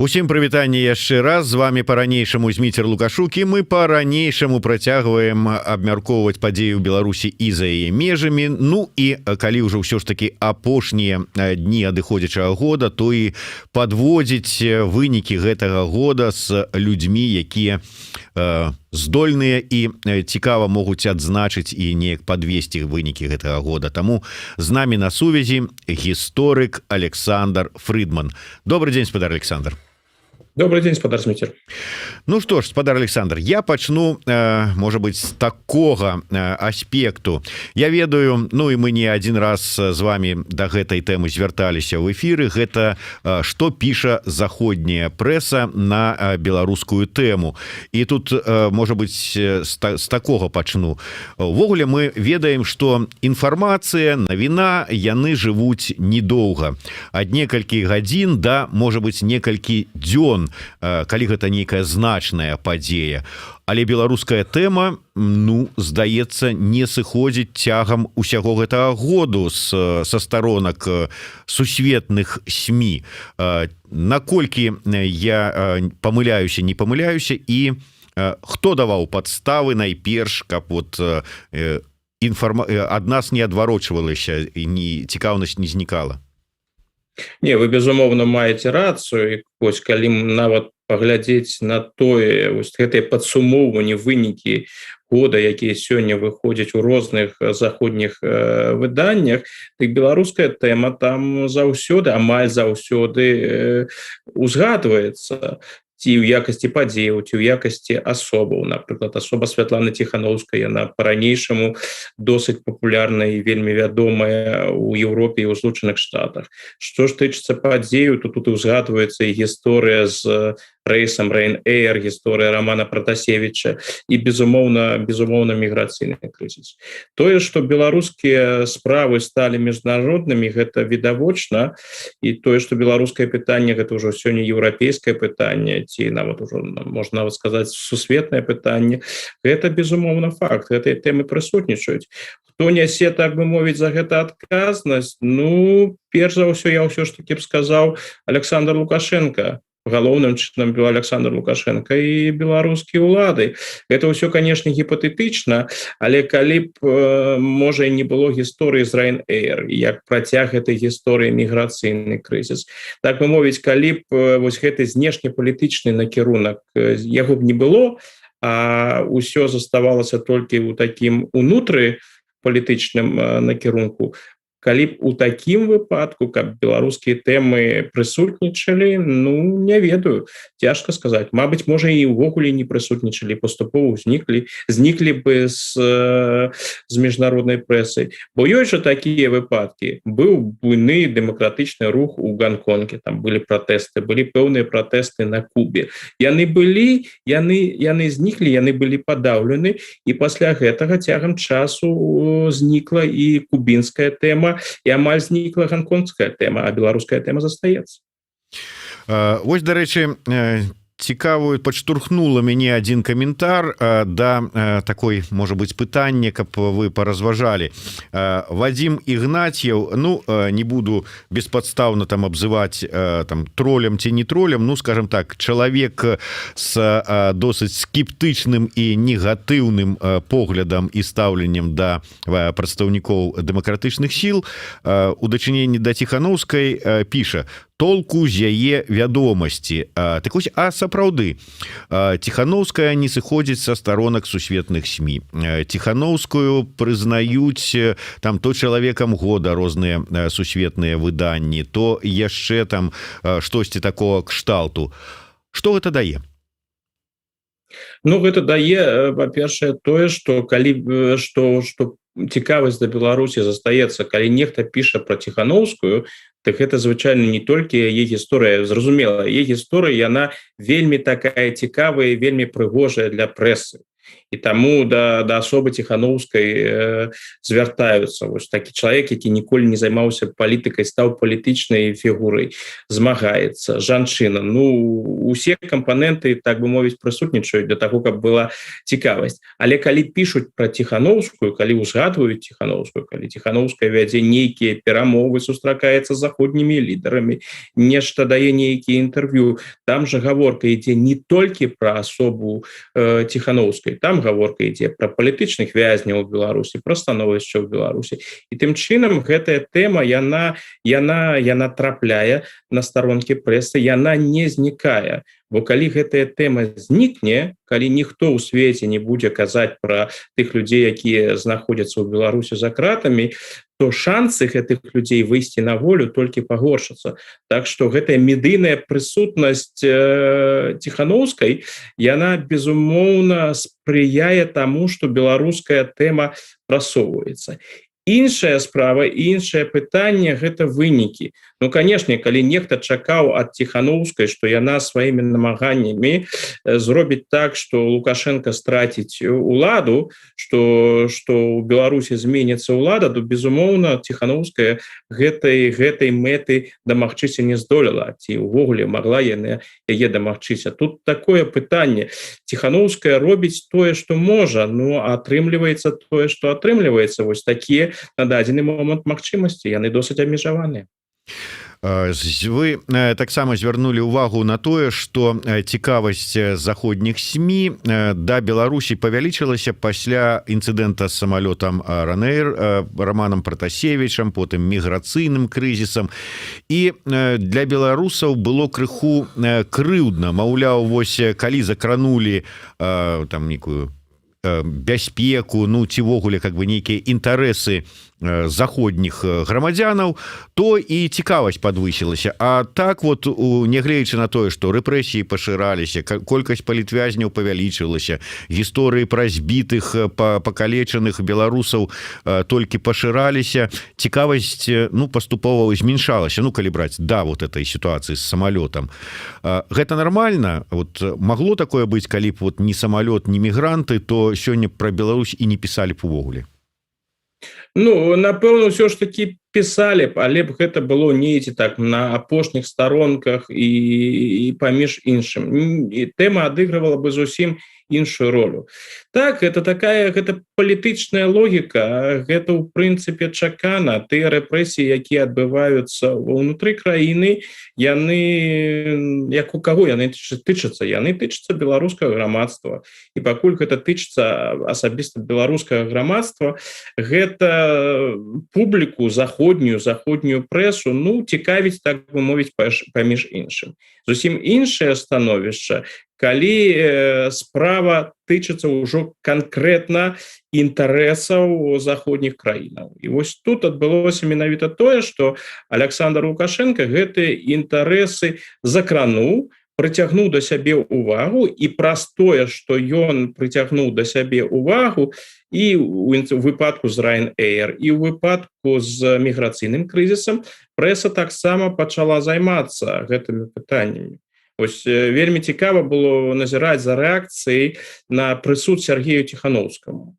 Усім прывітанне яшчэ раз, з вами по-ранейшаму Зміцер Лукашук, і мы по-ранейшаму працягваем абмяркоўваць падзеі ў Беларусі і за яе межамі. Ну і калі ўжо ўсё ж таки апошнія дні адыходзячага года, то і падводзіць вынікі гэтага года з людзьмі, якія здольныя і цікава могуць адзначыць і неяк падвесці вынікі гэтага года. Таму з намі на сувязі гісторык Александр Фридман. Добрый день, спадар Александр. Добрый день, спадар Зміцер. Ну что ж, спадар Александр, я пачну, можа быть, з такога аспекту. Я ведаю, ну і мы не один раз з вами да гэтай тэмы звярталіся ў эфіры. Гэта што піша заходняя прэса на беларускую тэму. І тут, можа быть, з такога пачну. Увогуле мы ведаем, што інфармацыя, навіна, яны жывуць недоўга. Ад некалькі гадзін да, можа быть, некалькі дзён, калі гэта нейкая значная падзея. Але беларуская тэма, ну, здаецца, не сыходзіць цягам усяго гэтага году са старонак сусветных СМІ. Наколькі я памыляюся, не памыляюся, і хто даваў падставы найперш, каб вот ад нас не адварочвалася і цікаўнасць не знікала? Не, вы, безумоўна, маеце рацыю, і вось калі нават паглядзець на тое, вось гэтыя падсумоўванні, вынікі года, якія сёння выходзяць у розных заходніх выданнях, дык беларуская тэма там заўсёды, амаль заўсёды узгадваецца. Ці ў якасці падзеяў, ці ў якасці асобаў. Напрыклад, асоба Святланы Ціханаўскай, яна па-ранейшаму досыць папулярная і вельмі вядомая ў Еўропе і ў Злучаных Штатах. Што ж тычыцца падзею, то тут узгадваецца і гісторыя з рэйсам Ryanair, гісторыя Романа Пратасевіча і, безумоўна, міграцыйны крызіс. Тое, што беларускія справы сталі міжнароднымі, гэта відавочна, і тое, што беларускае пытанне, гэта ўжо сёння еўрапейскае пытанне, ці нават ужо, можна нават сказаць, сусветнае пытанне, гэта, безумоўна, факт, гэтыя тэмы прысутнічаюць. Хто нясе, так бы мовіць, за гэта адказнасць? Ну, перш за ўсё, я ўсё ж таки б сказаў, Александр Лукашенко. Галоўным чынам Александр Лукашенко і беларускія ўлады. Гэта ўсё, канешне, гіпатэтычна, але калі б, можа, і не было гісторыі з Ryanair, як працяг гэтай гісторыі міграцыйны крызіс. Так бы мовіць, калі б вось гэты знешнепалітычны накірунак, яго б не было, а ўсё заставалася толькі ў такім унутры палітычным накірунку, калі б у такім выпадку, каб беларускія тэмы прысутнічалі, ну, не ведаю, цяжка сказаць. Мабыць, можа, і ўвогуле не прысутнічалі, паступова зніклі бы з міжнароднай прэсай. Бо ёсць жа такія выпадкі. Быў буйны дэмакратычны рух у Гонконге, там былі пратэсты, былі пэўныя пратэсты на Кубе. Яны былі, яны зніклі, яны былі падаўлены, і пасля гэтага цягам часу знікла і кубінская тэма, і амаль знікла гонконгская тэма, а беларуская тэма застаецца. Вось, дарэчы, цікавую падштурхнула мяне адзін каментар да такой, можа быць, пытання, каб вы паразважалі. Вадзім Ігнацьеў, ну, не буду беспадстаўна там абзываць там тролем ці не тролем, ну, скажем так, чалавек з досыць скептычным і негатыўным поглядам і стаўленнем да прадстаўнікоў дэмакратычных сіл у дачыненні да Ціханаўскай піша: толку з яе вядомасці. Так вось, а сапраўды, Ціханаўская не сыходзіць са старонак сусветных СМІ. Ціханаўскую прызнаюць там то чалавекам года розныя сусветныя выданні, то яшчэ там штосьці такого кшталту. Што гэта дае? Ну, гэта дае, па-першае, тое, што цікавасць да Беларусі застаецца, калі нехта піша пра Ціханаўскую, так гэта звычайна не толькі яе гісторыя, зразумела, яе гісторыя, яна вельмі такая цікавая, вельмі прыгожая для прэсы. і таму да асобы Ціхановскай звяртаюцца вось такі чалавек, які ніколі не займаўся палітыкай, стаў палітычнай фігурай, змагаецца, жанчына. Ну усе кампаненты, так бы мовіць, прысутнічаюць для таго, каб была цікавасць. Але калі пішуць пра Ціхановскую, калі узгадваюць Ціхановскую, калі Ціхановская вядзе нейкія перамовы, сустракаецца з заходнімі лідарамі, нешта дае нейкія інтэрв'ю, там жа гаворка ідзе не толькі пра асобу Ціхановскай, там гаворка ідзе пра палітычных вязняў у Беларусі, пра становішча ў Беларусі. І тым чынам гэтая тэма яна трапляе на старонкі прэсы, яна не знікае. Бо калі гэтая тэма знікне, калі ніхто ў свеце не будзе казаць пра тых людзей, якія знаходзяцца ў Беларусі за кратамі, то шансы гэтых людзей выйсці на волю толькі пагоршацца. Так што гэтая медыйная прысутнасць Ціхановскай, яна, безумоўна, спрыяе таму, што беларуская тэма прасоўваецца. Іншая справа, іншае пытанне – гэта вынікі. Ну, канешне, калі нехта чакаў ад Ціхановскай, што яна сваімі намаганнямі зробіць так, што Лукашенко страціць уладу, што ў Беларусі зменіцца ўлада, то, безумоўна, Ціхановская гэтай мэты дамагчыся не здолела, ці ўвогуле магла яе дамагчыся. Тут такое пытанне. Ціхановская робіць тое, што можа, ну, а атрымліваецца тое, што атрымліваецца. Вось такія на дадзены момант магчымасці, яны досыць абмежаваныя. Вы таксама звярнулі ўвагу на тое, што цікавасць заходніх СМІ да Беларусі павялічылася пасля інцыдэнта з самалётам Ryanair, Романам Пратасевічам, потым міграцыйным крызісам. І для беларусаў было крыху крыўдна. Маўляў, вось калі закранулі там нейкую бяспеку, ну ці ввогуле как бы нейкія інтарэсы заходніх грамадзянаў, то і цікавасць падвысілася. А так вот, нягледзячы на тое, што рэпрэсіі пашыраліся, колькасць палітвязняў павялічылася, гісторыі пра збітых, пакалечаных беларусаў толькі пашыраліся, цікавасць, ну, паступова змяншалася, ну, калі браць, да, вот этой сітуацыі з самалётам. Гэта нармальна? Вот магло такое быць, калі б вот ні самалёт, ні мігранты, то сёння пра Беларусь і не пісалі б увогуле? Ну, напэўна, ўсё ж такі пісалі б, але б гэта было недзе так на апошніх старонках і паміж іншым. І тэма адыгрывала бы зусім іншую ролю. Так, гэта палітычная логіка, гэта ў прынцыпе чакана. Тыя рэпрэсіі, якія адбываюцца ўнутры краіны, яны, як у каго яны тычацца? Яны тычацца беларускага грамадства. І пакуль гэта тычацца асабіста беларускага грамадства, гэта публіку заходнюю прэсу, ну, цікавіць, так бы мовіць, паміж іншым. Зусім іншае становішча, калі справа тычыцца ўжо канкрэтна інтарэсаў заходніх краінаў. І вось тут адбылося менавіта тое, што Александр Лукашенко гэтыя інтарэсы закрануў, прыцягнуў да сябе ўвагу, і праз тое, што ён прыцягнуў да сябе ўвагу і ў выпадку з Ryanair, і ў выпадку з міграцыйным крызісам, прэса таксама пачала займацца гэтымі пытаннямі. Ось вельмі цікава было назіраць за рэакцыяй на прысуд Сергею Ціхановскаму.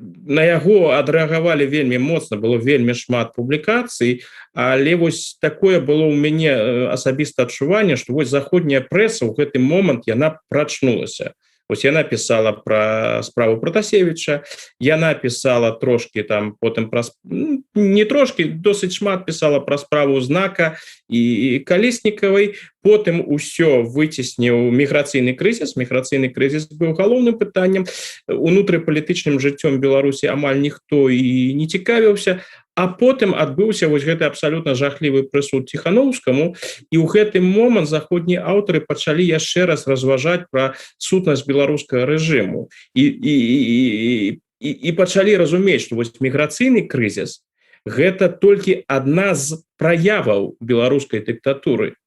На яго адрэагавалі вельмі моцна, было вельмі шмат публікацый, але вось такое было ў мяне асабіста адчуванне, што вось заходняя прэса ў гэты момант яна прачнулася. Ось яна пісала пра справу Пратасевіча, яна пісала трошки там потым пра, не трошки, досыць шмат пісала пра справу Знака і Калеснікавай, потым усё выцесніў міграцыйны крызіс. Міграцыйны крызіс быў галоўным пытаннем. Унутрыпалітычным жыццём Беларусі амаль ніхто і не цікавіўся, а потым адбыўся вось гэты абсалютна жахлівы прысуд Ціхановскаму, і ў гэты момант заходнія аўтары пачалі яшчэ раз разважаць пра сутнасць беларускага рэжыму і пачалі разумець, што вось міграцыйны крызіс гэта толькі адна з праяваў беларускай дыктатуры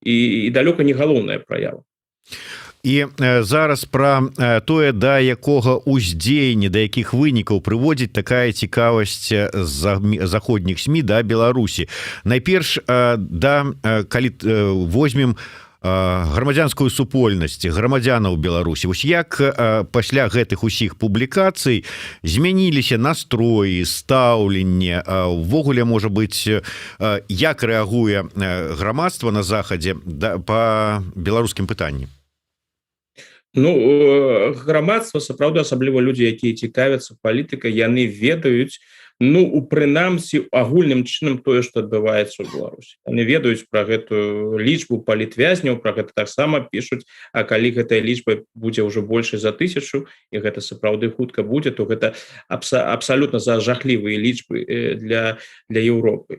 і далёка не галоўная праява. І зараз пра тое, да якога ўздзеяння, да якіх вынікаў прыводзіць такая цікавасць заходніх СМІ да Беларусі. Найперш, калі возьмем грамадзянскую супольнасць грамадзянаў Беларусі. Вось як пасля гэтых усіх публікацый змяніліся настроі, стаўленне, увогуле, можа быць, як рэагуе грамадства на захадзе па беларускім пытанні? Ну, грамадства, сапраўды, асабліва людзі, якія цікавяцца палітыкай, яны ведаюць, ну, у прынамсі агульным чынам тое, што адбываецца ў Беларусі. Яны ведаюць пра гэтую лічбу палітвязняў, пра гэта таксама пішуць, а калі гэтая лічба будзе ўжо большай за 1000, і гэта сапраўды хутка будзе, то гэта абсалютна жахлівыя лічбы для Еўропы.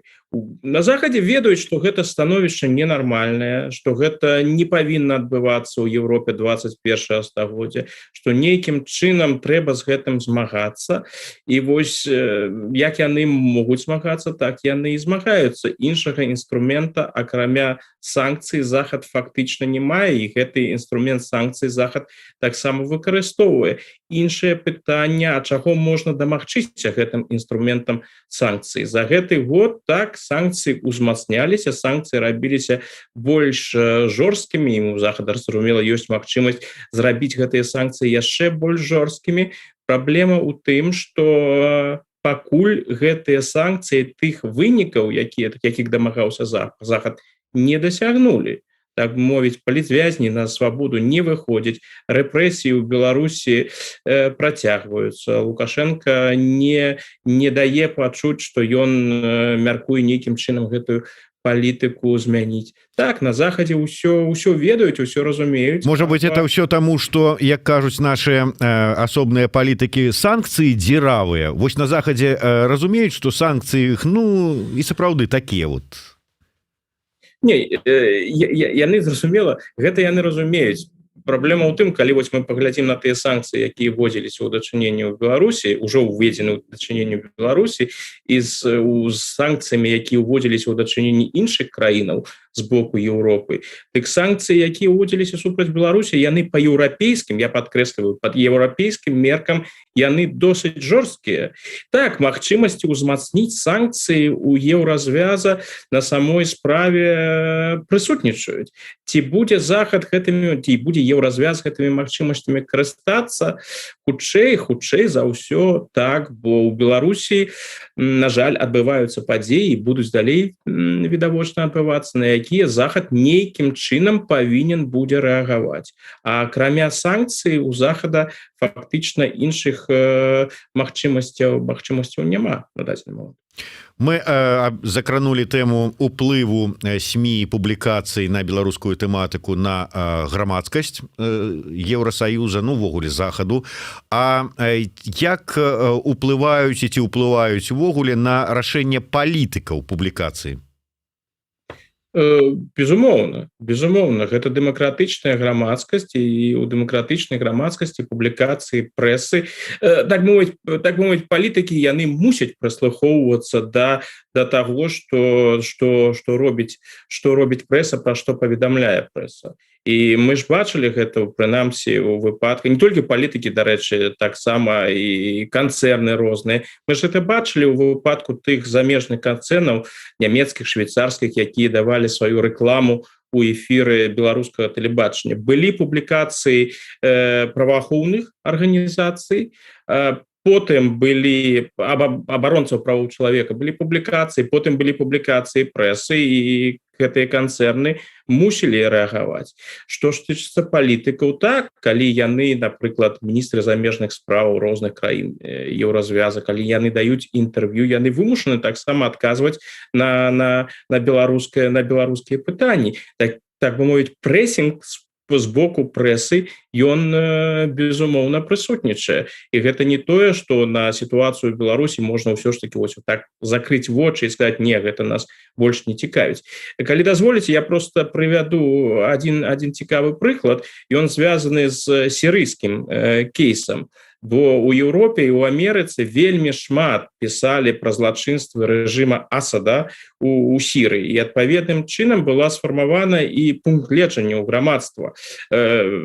На захадзе ведаюць, што гэта становішча ненармальнае, што гэта не павінна адбывацца ў Еўропе 21 стагоддзя, што нейкім чынам трэба з гэтым змагацца. І вось як яны могуць змагацца, так яны і змагаюцца. Іншага інструмента, акрамя санкцый, захад фактычна не мае, і гэты інструмент санкцый захад таксама выкарыстоўвае. Іншае пытанне, а чаго можна дамагчыся гэтым інструментам санкцый? За гэты год так санкцыі узмацняліся, санкцыі рабіліся больш жорсткімі, і у захада, зразумела, ёсць магчымасць зрабіць гэтыя санкцыі яшчэ больш жорсткімі. Праблема ў тым, што пакуль гэтыя санкцыі тых вынікаў, якіх дамагаўся захад, не дасягнулі. Так мовіць, палітвязні на свабоду не выходзяць, рэпрэсіі ў Беларусі працягваюцца. Лукашенко не дае пачуць, што ён мяркуе нейкім чынам гэтую палітыку змяніць. Так, на захадзе ўсё ведаюць, усё разумеюць. Можа быць, это ўсё таму, што, як кажуць нашыя асобныя палітыкі, санкцыі дзіравыя. Вось на захадзе разумеюць, што санкцыі іх, ну, і сапраўды такія вот. Не, яны, зразумела, гэта яны разумеюць. Праблема ў тым, калі вось мы паглядзім на тыя санкцыі, якія вводзіліся ў дачыненні ў Беларусі, ўжо ўведзены ў дачыненні ў Беларусі, і з санкцыямі, якія ўводзіліся ў дачыненні іншых краінаў з боку Еўропы, дык санкцыі, якія ўводзіліся супраць Беларусі, яны па еўрапейскім, я падкрэсліваю, пад еўрапейскім меркам яны досыць жорсткія. Так, магчымасці ўзмацніць санкцыі ў еўразвяза на самой справе прысутнічаюць. Ці будзе захад гэтымі, ці будзе еўразвяз гэтымі магчымасцямі карыстацца? Хутчэй за ўсё так, бо ў Беларусі, на жаль, адбываюцца падзеі і будуць далей відавочна адбывацца, на якія захад нейкім чынам павінен будзе рэагаваць. А акрамя санкцый у захада фактычна іншых магчымасцяў няма на дадзены момант. Мы закранули тэму уплыву СМІ і публікацый на беларускую тэматыку на грамадскасць Еўрасаюза, ну, увогуле захаду. А як уплываюць і ці ўплываюць увогуле на рашэнне палітыкаў публікацыі? Безумоўна, гэта дэмакратычная грамадскасць, і ў дэмакратычнай грамадскасці публікацыі прэсы, так мовіць, палітыкі яны мусяць прыслухоўвацца да таго, што робіць прэса, пра што паведамляе прэса. І мы ж бачылі гэта, прынамсі, у выпадку, не толькі палітыкі, дарэчы, таксама і канцэрны розныя. Мы ж гэта бачылі ў выпадку тых замежных канцэрнаў, нямецкіх, швейцарскіх, якія давалі сваю рэкламу у эфіры беларускага тэлебачання. Былі публікацыі праваахоўных арганізацый, потым былі абаронцаў правоў чалавека, былі публікацыі, потым былі публікацыі прэсы, і гэтыя канцэрны мусілі рэагаваць. Што ж тычыцца палітыкаў, так, калі яны, напрыклад, міністры замежных справаў розных краін еўразвяза, калі яны даюць інтэрв'ю, яны вымушаны таксама адказваць на беларускія пытанні. Так бы мовіць, прэсінг з боку прэсы, ён, безумоўна, прысутнічае. І гэта не тое, што на сітуацыю ў Беларусі можна ўсё ж таки вось так закрыць вочы і сказаць, не, гэта нас больш не цікавіць. Калі дазволіце, я просто прывяду один цікавы прыклад, і ён звязаны з сірыйскім кейсам. бо у Еўропе і у Амерыцы вельмі шмат пісалі пра злачынствы рэжыма Асада у Сірыі, і адпаведным чынам была сфармавана і пункт гледжання ў грамадства,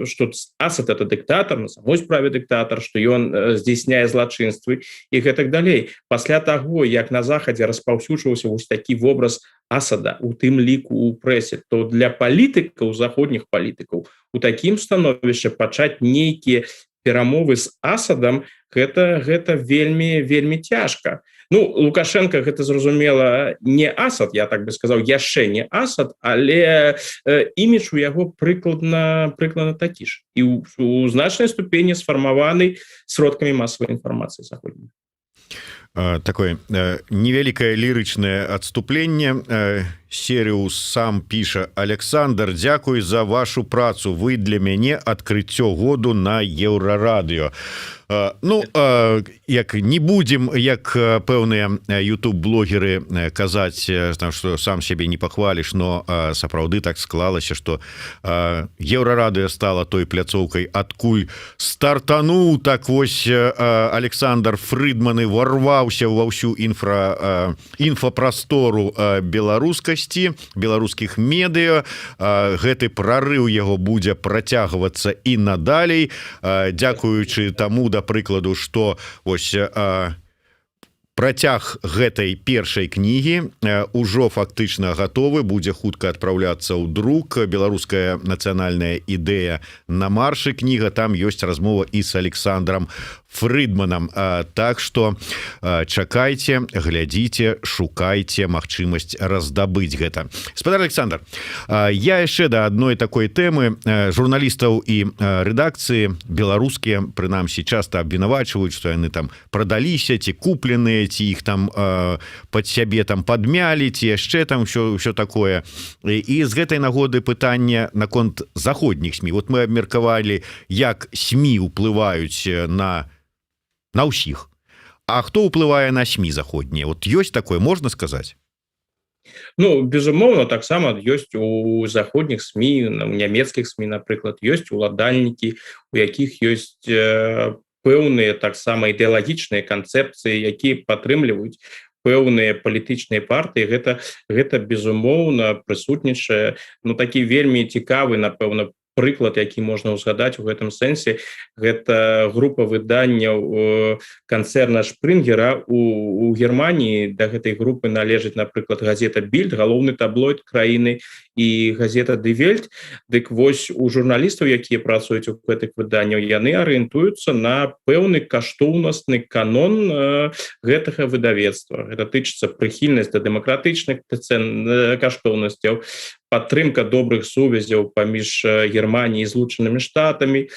што Асад это дыктатар, на самой справе дыктатар, што ён здзейсняе злачынствы і гэтак далей. Пасля таго, як на захадзе распаўсюджваўся вось такі вобраз Асада, у тым ліку у прэсе, то для палітыкаў, заходніх палітыкаў, у такім становішчы пачаць нейкія перамовы з Асадам, гэта вельмі цяжка. Ну, Лукашенко, гэта зразумела не Асад, я так бы сказаў, яшчэ не Асад, але імідж у яго прыкладна такі ж. І у значнай ступені сфармаваны сродкамі масавай інфармацыі заходняй. Такое невялікае лірычнае адступленне. Серыус сам піша: Александр, дзякуй за вашу працу, вы для мяне адкрыццё году на Еўрарадыё. Ну, як не будем, як пэўныя YouTube-блогеры казаць, што сам сябе не пахваліш, но сапраўды так склалася, што Еўрарадыё стала той пляцоўкай, адкуль стартануў. Так вось Александр Фрыдман ворваўся ва ўсю інфапрастору беларускіх медыа. Гэты прарыў яго будзе працягвацца і надалей, дзякуючы таму, да прыкладу, што вось працяг гэтай першай кнігі ўжо фактычна гатовы, будзе хутка адпраўляцца ў друк. Беларуская нацыянальная ідэя на маршы кніга, там ёсць размова і з Александром Фрыдманам. Так што чакайце, глядзіце, шукайце магчымасць раздабыць гэта. Спадар Александр, я яшчэ да адной такой тэмы. Журналістаў і рэдакцыі беларускія, прынамсі, часта абвінавачваюць, што яны там прадаліся, ці купленыя, ці іх там пад сябе там падмялі, ці яшчэ там ўсё такое. І з гэтай нагоды пытанне наконт заходніх СМІ. Вот мы абмеркавалі, як СМІ ўплываюць на ўсіх. А хто ўплывае на СМІ заходнія? Вот ёсць такое, можна сказаць? Ну, безумоўна, таксама ёсць у заходніх СМІ, у нямецкіх СМІ, напрыклад, ёсць уладальнікі, у якіх ёсць пэўныя таксама ідэалагічныя канцэпцыі, якія падтрымліваюць пэўныя палітычныя партыі. Гэта безумоўна прысутнічае. Ну, такі вельмі цікавы, напэўна, прыклад, які можна ўзгадаць у гэтым сэнсе, гэта група выданняў канцэрна Шпрынгера у Германіі. Да гэтай групы належыць, напрыклад, газета Більд, галоўны таблоід краіны, і газета Die Welt. Дык вось у журналістаў, якія працуюць у гэтых выданняў, яны арыентуюцца на пэўны каштоўнасны канон гэтага выдавецтва. Гэта тычыцца прыхільнасць да дэмакратычных каштоўнасцяў, падтрымка добрых сувязяў паміж Германіяй і Злучанымі Штатамі,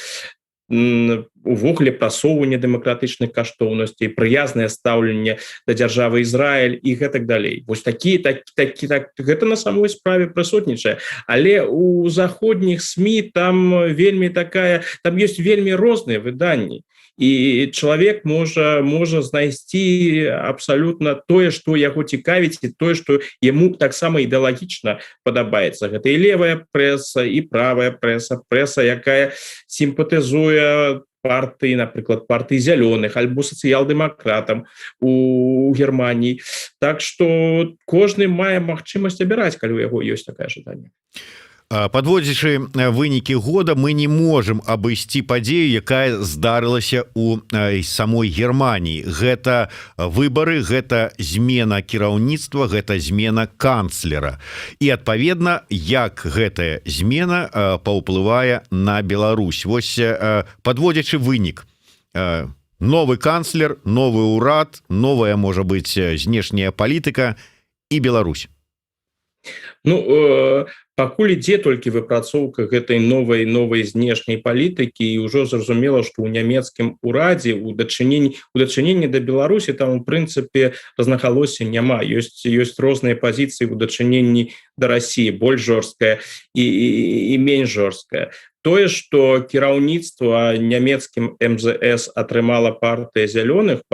увогуле прасоўванне дэмакратычных каштоўнасцей, прыязнае стаўленне да дзяржавы Ізраіль і гэтак далей. Вось гэта на самой справе прысутнічае. Але у заходніх СМІ там ёсць вельмі розныя выданні. І чалавек можа знайсці абсалютна тое, што яго цікавіць, і тое, што яму таксама ідэалагічна падабаецца. Гэта і левая прэса, і правая прэса, якая сімпатызуе партыі, напрыклад, партыі зялёных, альбо сацыял-дэмакратам у Германіі. Так што кожны мае магчымасць абіраць, калі у яго ёсць такае жаданне. Падводзячы вынікі года, мы не можам абысці падзею, якая здарылася у самой Германіі. Гэта выбары, гэта змена кіраўніцтва, гэта змена канцлера. І, адпаведна, як гэтая змена паўплывае на Беларусь. Вось падводзячы вынік. Новы канцлер, новы ўрад, новая, можа быць, знешняя палітыка і Беларусь. Ну, пакуль ідзе толькі выпрацоўка гэтай новай знешняй палітыкі, і ўжо зразумела, што ў нямецкім урадзе у дачыненні да Беларусі там, у прынцыпе, рознагалосся няма. Ёсць розныя пазіцыі ў дачыненні да Расіі, больш жорсткая і менш жорсткая. Тое, што кіраўніцтва нямецкім МЗС атрымала партыя зялёных,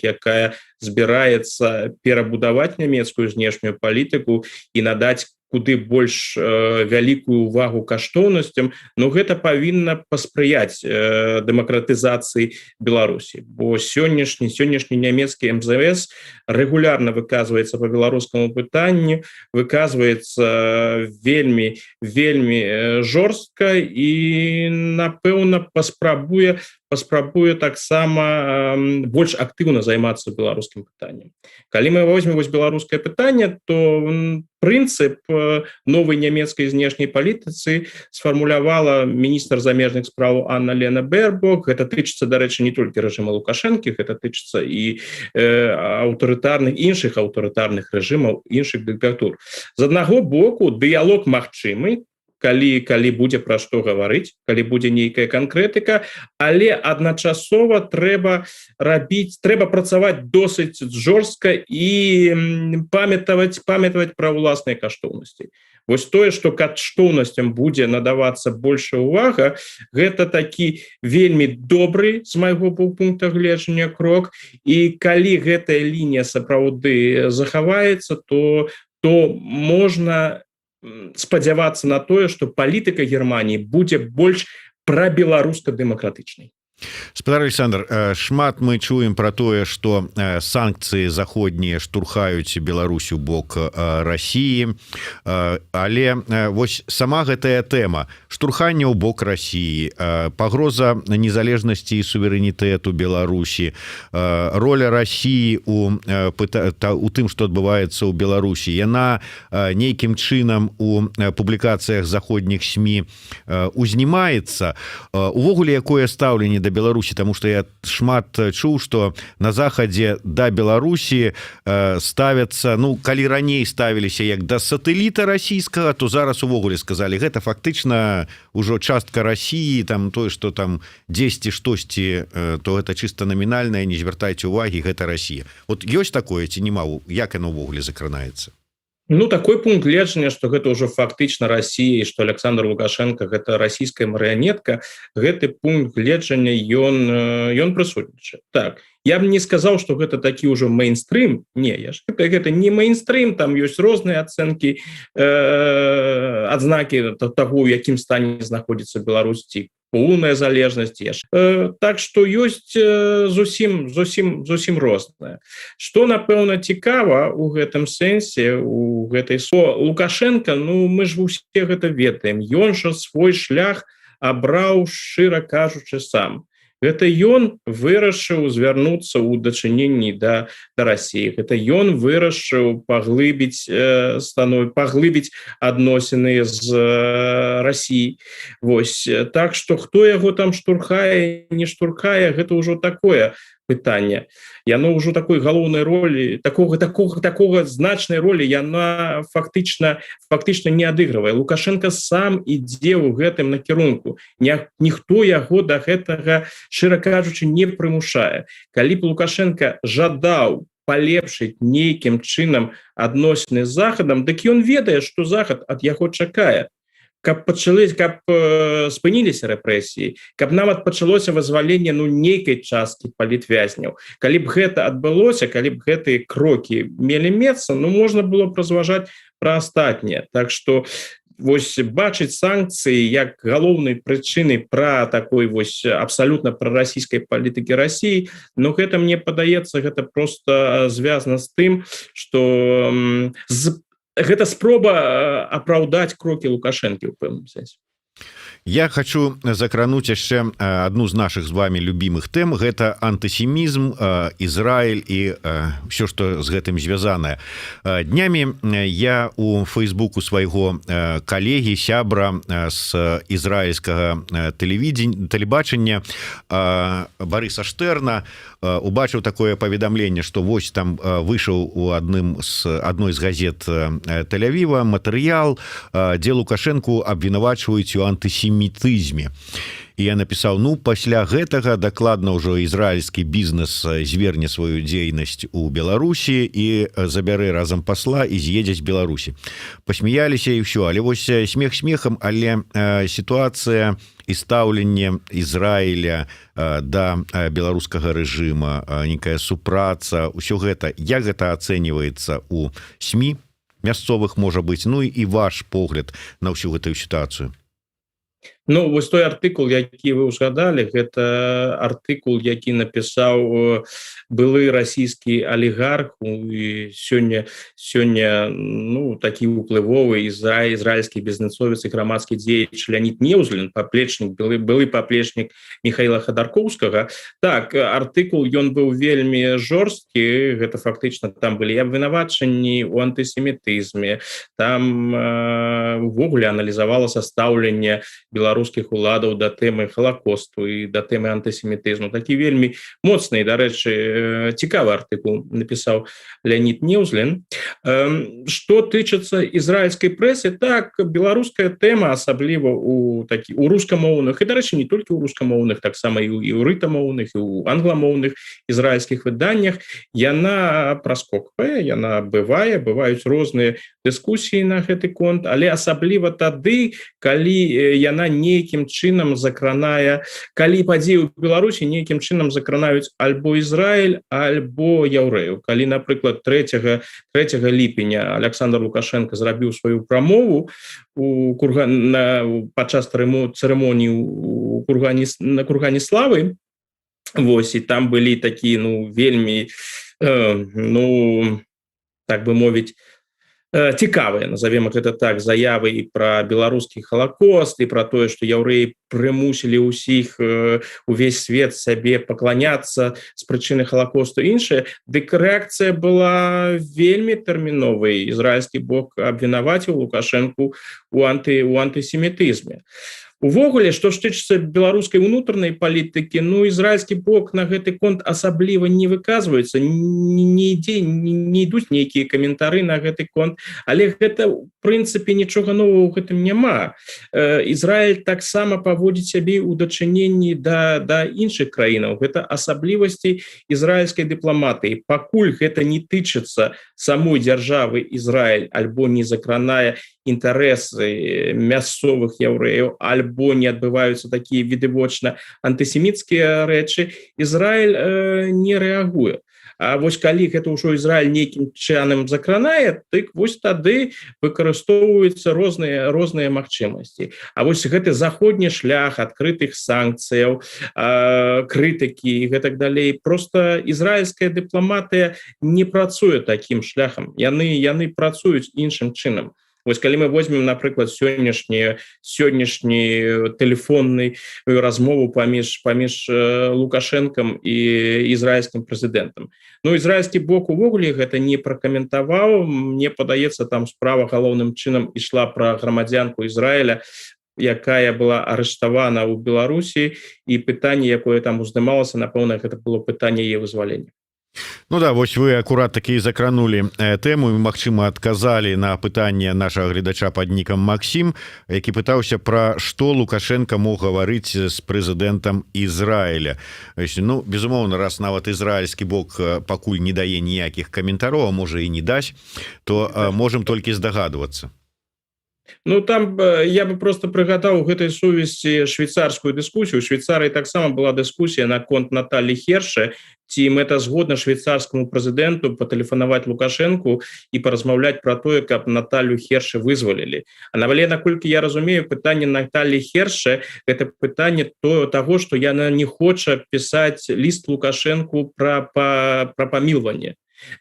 якая збіраецца перабудаваць нямецкую знешнюю палітыку і надаць куды больш вялікую увагу каштоўнасцям, но гэта павінна паспрыяць дэмакратызацыі Беларусі, бо сённяшні нямецкі МЗС регулярно выказваецца по беларускаму пытанню, выказваецца вельмі жорстка і напэўна паспрабуе таксама больш актыўна займацца беларускім пытаннем. Калі мы возьмем беларускае пытанне, то прынцып новай нямецкай знешняй палітыцы сфармулявала міністр замежных спраў Анна-Лена Бербок. Гэта тычыцца, дарэчы, не толькі рэжыма Лукашэнкі, гэта тычыцца і іншых аўтарытарных рэжымаў, іншых дыктатур. З аднаго боку, дыялог магчымы, калі будзе пра што гаварыць, калі будзе нейкая канкрэтыка, але адначасова трэба працаваць досыць жорстка і памятаваць пра ўласныя каштоўнасці. Вось тое, што каштоўнасцям будзе надавацца большая ўвага, гэта такі вельмі добры з майго пункта гледжання крок, і калі гэтая лінія сапраўды захаваецца, то можна спадзявацца на тое, што палітыка Германіі будзе больш прабеларуска-дэмакратычнай. Спадар Александр, шмат мы чуем про тое, што санкцыі заходнія штурхаюць Беларусь у бок Расіі, але вось сама гэтая тэма штурхання ў бок Расіі, пагроза незалежнасці і суверэнітэту Беларусі, роля Расіі у тым, што адбываецца ў Беларусі, яна нейкім чынам у публікацыях заходніх СМІ узнімаецца. Увогуле, якое стаўленне да Беларусі, тому что я шмат чуў, что на захадзе да Беларусі ставяцца, ну, калі раней ставіліся як да сатэліта расійскага, то зараз увогуле сказалі, гэта фактычна ўжо частка Расіі, там тое, што там 10 штосьці, то гэта чыста намінальнае, не звяртайце увагі, гэта Расія. Вот ёсць такое ці нема, як яно ўвогуле закранаецца? Ну, такой пункт гледжання, што гэта ўжо фактычна Расія, што Александр Лукашенко гэта расійская марыянетка, гэты пункт гледжання ён прысутнічае. Так, я б не сказаў, што гэта такі ўжо мейнстрым. Не, гэта не мейнстрым, там ёсць розныя ацэнкі, адзнакі таго, у якім стане знаходзіцца Беларусь, ці поўная залежнасць. Так што ёсць зусім рознае. Што, напэўна, цікава ў гэтым сэнсе, у гэтай Лукашенко, ну, мы ж усе гэта ведаем. Ён жа свой шлях абраў, шчыра кажучы, сам. Гэта ён вырашыў звярнуцца ў дачыненні да Расіі. Гэта ён вырашыў паглыбіць адносіны з Расіяй. Вось. Так што хто яго там штурхае, не штурхае, гэта ўжо такое пытанне. Яно ўжо такой галоўнай ролі, такога значнай ролі яна фактычна не адыгрывае. Лукашенко сам ідзе ў гэтым накірунку. Ніхто яго да гэтага, шчыра кажучы, не прымушае. Калі б Лукашенко жадаў палепшыць нейкім чынам адносіны з Захадам, дык ён ведае, што Захад ад яго чакае. Каб спыніліся рэпрэсіі, каб нават пачалося вызваленне нейкай часткі палітвязняў. Калі б гэта адбылося, калі б гэтыя крокі мелі месца, можна было б разважаць пра астатняе. Так што вось бачыць санкцыі як галоўнай прычынай пра такой вось абсалютна прарасійскай палітыкі Расіі, гэта мне падаецца, гэта проста звязана з тым, што гэта спроба апраўдаць крокі Лукашэнкі ў пэўным сэнсе. Я хочу закрануць яшчэ одну з наших з вами любимых тэм. Гэта антысемізм, Ізраіль і все, што з гэтым звязанае. Днямі я у фейсбуку свайго калегі, сябра з ізраільскага тэлебачання Барыса Штэрна убачыў такое паведамленне, што вось там выйшаў у адной з газет Тель-Авіва матэрыял, дзе Лукашэнку абвінавачваюць у антысемітызме. І я напісаў, пасля гэтага дакладна ўжо ізраільскі бізнес зверне сваю дзейнасць у Беларусі і забярэ разам пасла і з'едзе з Беларусі. Пасмяяліся і ўсё, але вось смех смехам, але сітуацыя і стаўленне Ізраіля да беларускага рэжыма, нейкая супраца, ўсё гэта, як гэта ацэньваецца ў СМІ, мясцовых можа быць, ну і ваш погляд на ўсю гэтую сітуацыю? Ну вось той артыкул, які вы узгадалі, гэта артыкул, які напісаў былы расійскі алігарх і сёння ну такі уплывовы ізраільскі бізнесовец і грамадскі дзеяч Леонид Неўзлін, паплечнік, былы паплечнік Михаила Ходорковскага. Так, артыкул ён быў вельмі жорсткі, гэта фактычна там былі абвінавачанні ў антысемітызме, там увогуле аналізавалася стаўленне беларускіх уладаў да тэмы Халакосту і да тэмы антысемітызму. Такі вельмі моцны, дарэчы, цікавы артыкул напісаў Леонид Неўзлін. Што тычыцца ізраільскай прэсы, так, беларуская тэма, асабліва у рускамоўных, і, дарэчы, не толькі ў рускамоўных, таксама і ў рытамоўных, і ў англамоўных ізраільскіх выданнях, яна праскоквае, яна бываюць розныя дыскусіі на гэты конт, але асабліва тады, калі яна нейкім чынам закранае, калі падзеі ў Беларусі нейкім чынам закранаюць альбо Ізраіль, альбо яўрэяў. Калі, напрыклад, 3 ліпеня Александр Лукашенко зрабіў сваю прамову падчас цырымоніі на кургане славы, вось, і там былі такія, вельмі, так бы мовіць, цікавыя, назовем гэта так, заявы і пра беларускі Халакост, і пра тое, што яўрэі прымусілі ўсіх, увесь свет сабе пакланяцца з прычыны Халакосту і іншае, дык рэакцыя была вельмі тэрміновай. Ізраільскі бок абвінаваціў Лукашэнку у антысемітызме. Увогуле, што ж тычыцца беларускай унутранай палітыкі, ізраільскі бок на гэты конт асабліва не выказваецца, не ідуць нейкія каментары на гэты конт, але гэта, в прынцыпе, нічога новага ў гэтым няма. Ізраіль таксама паводзіць сябе ў дачыненні да іншых краінаў. Гэта асаблівасці ізраільскай дыпламатыі. Пакуль гэта не тычыцца самой дзяржавы Ізраіль, альбо не закранае інтарэсы мясцовых яўрэяў, альбо не адбываюцца такія відавочна антысеміцкія рэчы, Ізраіль не рэагуе. А вось калі гэта ўжо Ізраіль нейкім чынам закранае, дык вось тады выкарыстоўваюцца розныя магчымасці. А вось гэты заходні шлях адкрытых санкцыяў, крытыкі і гэтак далей, проста ізраільская дыпламатыя не працуе такім шляхам. Яны працуюць іншым чынам. Вось калі мы возьмем, напрыклад, сённяшні тэлефонны размову паміж Лукашэнкам і ізраільскім прэзідэнтам. Ізраільскі бок увогуле гэта не пракаментаваў. Мне падаецца, там справа галоўным чынам ішла пра грамадзянку Ізраіля, якая была арыштавана ў Беларусі, і пытанне, якое там уздымалася, напэўна, гэта было пытанне яе вызвалення. Вось вы акурат такі закранули тэму і, магчыма, адказалі на пытанне нашага гледача пад нікам Максім, які пытаўся пра што Лукашенко мог гаварыць з прэзідэнтам Ізраіля. Безумоўна, раз нават ізраільскі бок пакуль не дае ніякіх каментароў, а можа і не дасць, то можам толькі здагадвацца. Там я бы просто прыгадаў у гэтай сувязі швейцарскую дыскусію. У Швейцарыі таксама была дыскусія наконт Наталі Херше, ці мэтазгодна швейцарскаму прэзідэнту патэлефанаваць Лукашэнку і паразмаўляць пра тое, каб Наталю Херше вызвалілі. Але, наколькі я разумею, пытанне Наталі Херше – гэта пытанне таго, што яна не хоча пісаць ліст Лукашэнку пра памілванне.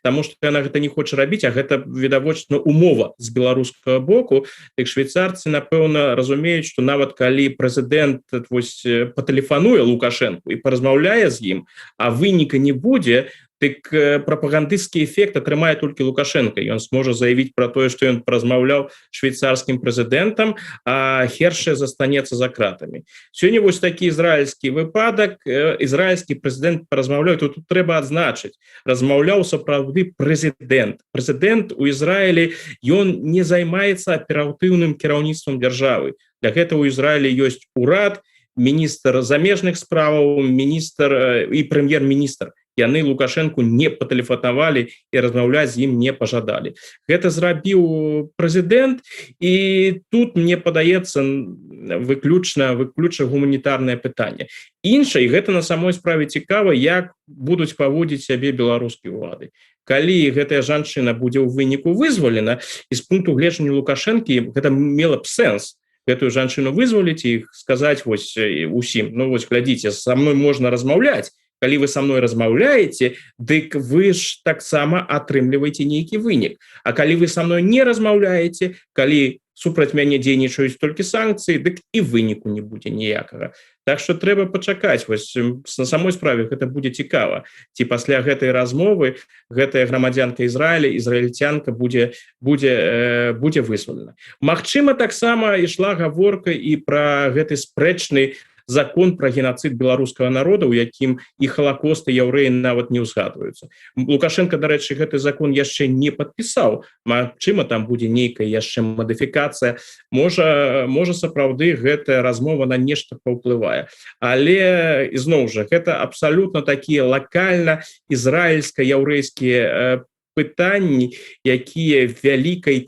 Таму што яна гэта не хоча рабіць, а гэта відавочна умова з беларускага боку. Дык швейцарцы, напэўна, разумеюць, што нават калі прэзідэнт патэлефануе Лукашэнку і паразмаўляе з ім, а выніка не будзе, дык прапагандысцкі эфект атрымае толькі Лукашенко. Ён зможа заявіць пра тое, што ён паразмаўляў швейцарскім прэзідэнтам, а Херше застанецца за кратамі. Сёння вось такі ізраільскі выпадак. Ізраільскі прэзідэнт паразмаўляў, тут трэба адзначыць, размаўляў сапраўды прэзідэнт. Прэзідэнт у Ізраілі, ён не займаецца аператыўным кіраўніцтвам дзяржавы. Для гэтага ў Ізраілі ёсць урад, міністр замежных справаў, міністр і прэм'ер-міністр. яны Лукашенку не патэлефанавалі і размаўляць з ім не пажадалі. Гэта зрабіў прэзідэнт, і тут мне падаецца выключна гуманітарнае пытанне. Іншае, гэта на самой справе цікава, як будуць паводзіць сябе беларускія ўлады. Калі гэтая жанчына будзе ў выніку вызвалена, і з пункту гледжання Лукашэнкі гэта мела б сэнс гэтую жанчыну вызваліць і сказаць вось усім, ну вось глядзіце, са мной можна размаўляць, калі вы са мной размаўляеце, дык вы ж таксама атрымліваеце нейкі вынік. А калі вы са мной не размаўляеце, калі супраць мяне дзейнічаюць толькі санкцыі, дык і выніку не будзе ніякага. Так што трэба пачакаць, вось на самой справе гэта будзе цікава, ці пасля гэтай размовы гэтая грамадзянка Ізраіля, ізраільцянка будзе вызвалена. Магчыма, таксама ішла гаворка і пра гэты спрэчны закон про геноцид беларускага народа, у якім і Холокост, і яўрэі нават не ўзгадваюцца. Лукашенко, дарэчы, гэты закон яшчэ не падпісаў. Магчыма, там будзе нейкая яшчэ мадыфікацыя. Можа сапраўды гэтая размова на нешта паўплывае. Але ізноў жа, гэта абсалютна такія лакальна ізраільска-яўрэйскія пытанні, якія вялікага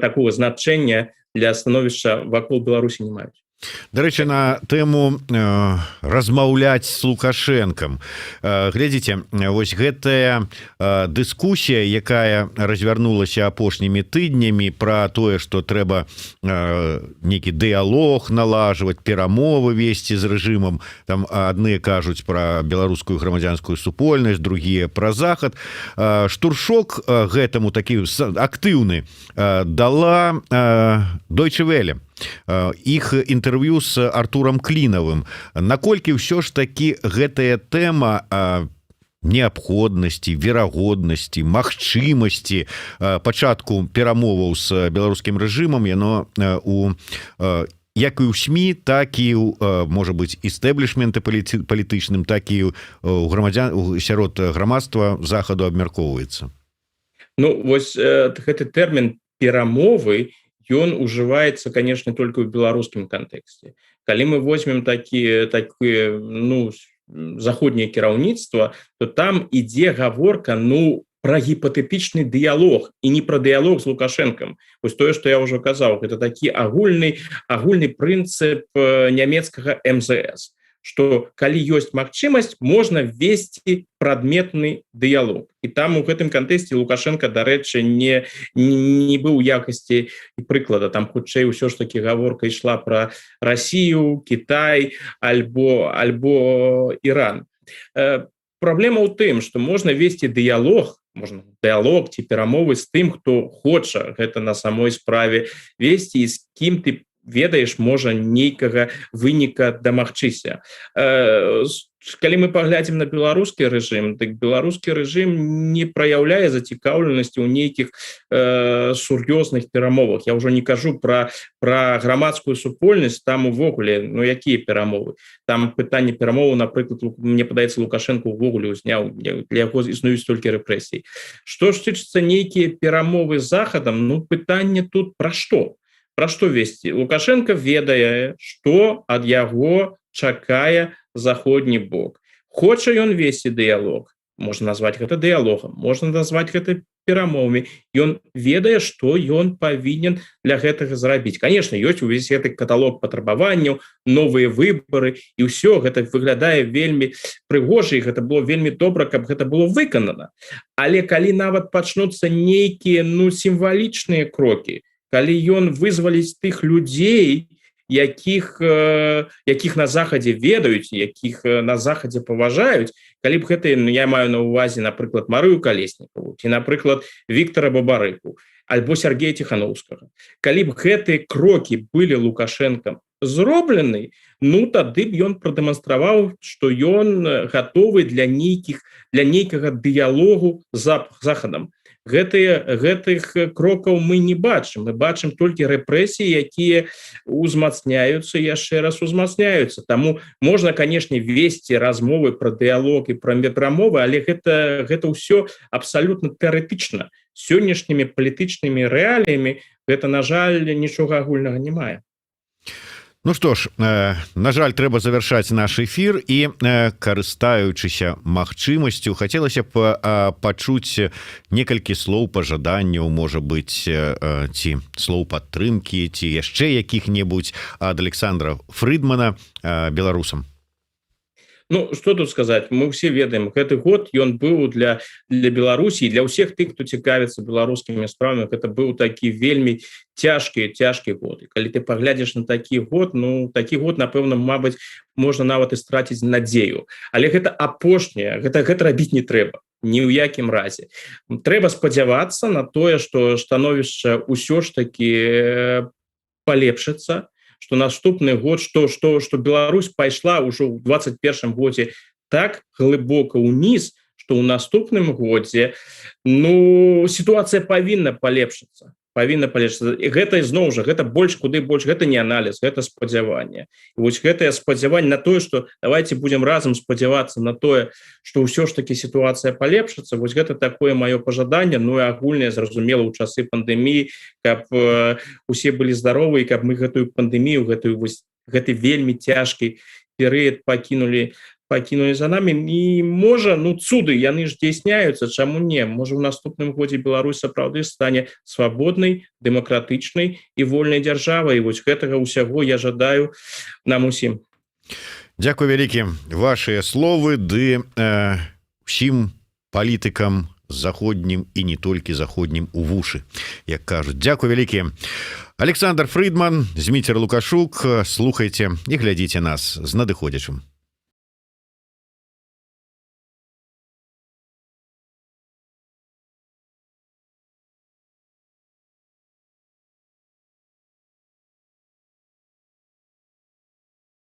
такого значэння для становішча вакол Беларусі не маюць. Дарэчы, на тэму размаўляць з Лукашэнкам. Глядзіце, вось гэтая дыскусія, якая развярнулася апошнімі тыднямі пра тое, што трэба нейкі дыялог налажваць, перамовы весці з рэжымам. Там адныя кажуць пра беларускую грамадзянскую супольнасць, другія пра захад. Штуршок гэтаму такі актыўны дала Deutsche Welle. Іх інтэрв'ю з Артурам Клінавым. Наколькі ўсё ж такі гэтая тэма неабходнасці, верагоднасці, магчымасці пачатку перамоваў з беларускім рэжымам, яно як і ў СМІ, так і можа быць істэблішменты палітычным, так і сярод грамадства захаду абмяркоўваецца. Ну, вось гэты тэрмін перамовы, ён ужываецца, конечно, только ў беларускім кантэксце. Калі мы возьмем такое заходняе кіраўніцтва, то там ідзе гаворка пра гіпатэтычны дыялог, і не пра дыялог з Лукашэнкам. Вось тое, што я ўжо казаў, гэта такі агульны прынцып нямецкага МЗС, што калі ёсць магчымасць, можна весці прадметны дыялог. І там у гэтым кантэксце Лукашенко, дарэчы, не быў у якасці прыклада. Там хутчэй ўсё ж такі гаворка ішла пра Расію, Кітай альбо Іран. Праблема ў тым, што можна весці дыялог ці перамовы з тым, хто хоча гэта на самой справе весці, і з кім ты ведаеш, можа нейкага выніка дамагчыся. Калі мы паглядзім на беларускі рэжым, дык беларускі рэжым не праяўляе зацікаўленасці ў нейкіх сур'ёзных перамовах. Я ўжо не кажу пра грамадскую супольнасць, там увогуле, якія перамовы. Там пытанне перамовы, напрыклад, мне падаецца, Лукашенко увогуле ўзняў, для яго існуюць толькі рэпрэсіі. Што ж тычыцца нейкія перамовы з захадам, пытанне тут пра што? Пра што весці? Лукашенко ведае, што ад яго чакае заходні бок. Хоча ён весці дыялог, можна назваць гэта дыялогам, можна назваць гэта перамовамі. Ён ведае, што ён павінен для гэтага зрабіць. Конечно, ёсць увесь гэты каталог патрабаванняў, новыя выбары, і ўсё гэта выглядае вельмі прыгожа, і гэта было вельмі добра, каб гэта было выканана. Але калі нават пачнуцца нейкія сімвалічныя крокі, калі ён вызваліць тых людзей, якіх на захадзе ведаюць, якіх на захадзе паважаюць, калі б гэта, я маю на ўвазе, напрыклад, Марыю Калеснікаву, ці, напрыклад, Віктара Бабарыку, альбо Сергея Тихановскага. Калі б гэтыя крокі былі Лукашэнкам зроблены, тады б ён прадэманстраваў, што ён гатовы для нейкага дыялогу з захадам. Гэтых крокаў мы не бачым. Мы бачым толькі рэпрэсіі, якія узмацняюцца, яшчэ раз узмацняюцца. Таму можна, канешне, весці размовы пра дыялог і пра перамовы, але гэта ўсё абсалютна тэарэтычна. Сённяшнімі палітычнымі рэаліямі гэта, на жаль, нічога агульнага не мае. Ну что ж, на жаль, трэба завершаць наш эфир і карыстаючыся магчымасцю хацелася б пачуць некалькі слоў пажаданняў, можа быть, ці слоў падтрымкі, ці яшчэ якіх-небудзь ад Александра Фридмана беларусам. Ну, что тут сказать, мы все ведаем, гэты год ён быў для Беларусі, для ўсіх тых, хто цікавіцца беларускімі справамі, гэта быў такі вельмі цяжкі год. І калі ты паглядзіш на такі год, ну такі год, напэўна, мабыць, можна нават і страціць надзею. Але гэта апошняе, гэта рабіць не трэба. Ні ў якім разе. Трэба спадзявацца на тое, што становішча ўсё ж такі палепшыцца, что наступны год, что Беларусь пайшла ўжо ў 21 годзе так глыбока ўніз, что ў наступным годзе сітуацыя павінна палепшыцца. І гэта зноў жа, гэта куды больш, гэта не аналіз, гэта спадзяванне. І вось гэтае спадзяванне на тое, што давайте будзем разам спадзявацца на тое, што ўсё ж таки сітуацыя палепшыцца, вось гэта такое маё пажаданне, і агульнае, зразумела, ў часы пандэміі, каб усе былі здаровы, і каб мы гэтую пандэмію, гэты вельмі цяжкі перыяд пакінулі за нами, і можа, цуды яны ж здзяйсняюцца, чаму не, можа ў наступным годзе Беларусь сапраўды стане свабоднай, дэмакратычнай і вольнай дзяржавай, і вось гэтага ўсяго я жадаю нам усім. Дзякуй вялікі, вашыя словы ды ўсім палітыкам заходнім і не толькі заходнім у вушы, як кажуць. Дзякуй вялікі. Александр Фридман, Зміцер Лукашук, слухайце і глядзіце нас з надыходзячым.